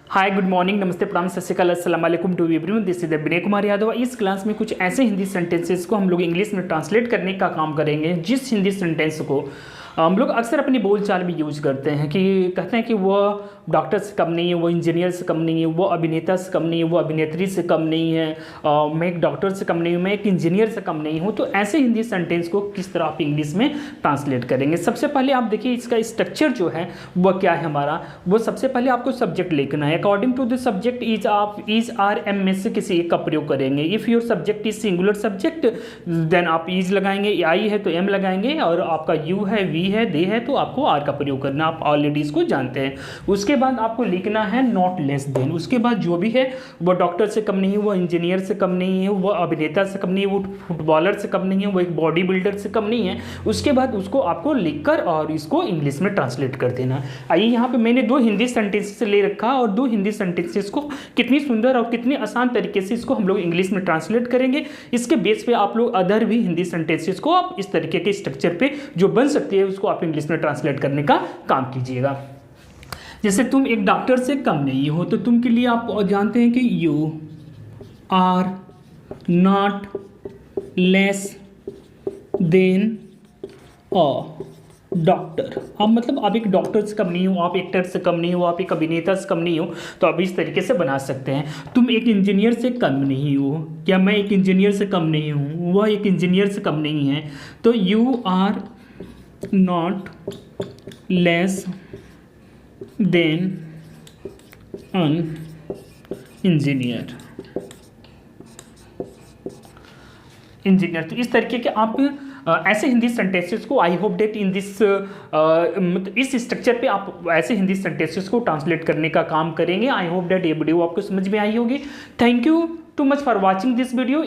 Hi good morning, नमस्ते, प्रणाम, सत श्री अकाल, अस्सलाम वालेकुम to everyone. This is Vinay Kumar Yadav. इस क्लास में कुछ ऐसे हिंदी सेंटेंसेस को हम लोग इंग्लिश में ट्रांसलेट करने का काम करेंगे, जिस हिंदी सेंटेंस को हम लोग अक्सर अपनी बोलचाल में यूज करते हैं कि कहते हैं कि वह डॉक्टर से कम नहीं है, वो इंजीनियर से कम नहीं है, वो अभिनेता से कम नहीं है, वो अभिनेत्री से कम नहीं है, मैं एक डॉक्टर से कम नहीं हूँ, मैं एक इंजीनियर से कम नहीं हूँ। तो ऐसे हिंदी सेंटेंस को किस तरह आप इंग्लिश में ट्रांसलेट करेंगे। सबसे पहले आप देखिए इसका स्ट्रक्चर जो है वह क्या है हमारा। वो सबसे पहले आपको सब्जेक्ट लिखना है। According to the subject is आप इज आर एम में से किसी एक का प्रयोग करेंगे। If your subject is singular subject then आप इज लगाएंगे, आई है तो एम लगाएंगे, और आपका यू है, वी है, दे है तो आपको आर का प्रयोग करना। आप ऑलरेडी इसको जानते हैं। उसके बाद आपको लिखना है नॉट लेस देन। उसके बाद जो भी है वो डॉक्टर से कम नहीं है, वो इंजीनियर से कम नहीं है, वो अभिनेता से कम नहीं है, वो फुटबॉलर से कम नहीं है, वो एक बॉडी बिल्डर से कम नहीं है। उसके बाद उसको आपको लिखकर और इसको इंग्लिश में ट्रांसलेट कर देना। आइए यहाँ पे मैंने दो हिंदी सेंटेंसेस ले रखा और दो हिंदी सेंटेंसेस को कितनी सुंदर और कितनी आसान तरीके से इसको हम लोग इंग्लिश में ट्रांसलेट करेंगे। इसके बेस पे आप लोग अदर भी हिंदी सेंटेंसेस को आप इस तरीके के स्ट्रक्चर पे जो बन सकती है उसको आप इंग्लिश में ट्रांसलेट करने का काम कीजिएगा। जैसे तुम एक डॉक्टर से कम नहीं हो, तो तुम के लिए आप जानते हैं कि you are not less than a doctor. अब मतलब आप एक डॉक्टर से कम नहीं हो, आप एक्टर से कम नहीं हो, आप एक अभिनेता से कम नहीं हो, तो आप इस तरीके से बना सकते हैं। तुम एक इंजीनियर से कम नहीं हो, क्या मैं एक इंजीनियर से कम नहीं हूँ, वह एक इंजीनियर से कम नहीं है, तो you are not less than an engineer. तो इस तरीके के आप ऐसे हिंदी सेंटेंसेस को I hope that in this इस स्ट्रक्चर पे आप ऐसे हिंदी सेंटेंसेस को ट्रांसलेट करने का काम करेंगे। आई होप डेट ये वीडियो आपको समझ में आई होगी। Thank you too much for watching this video.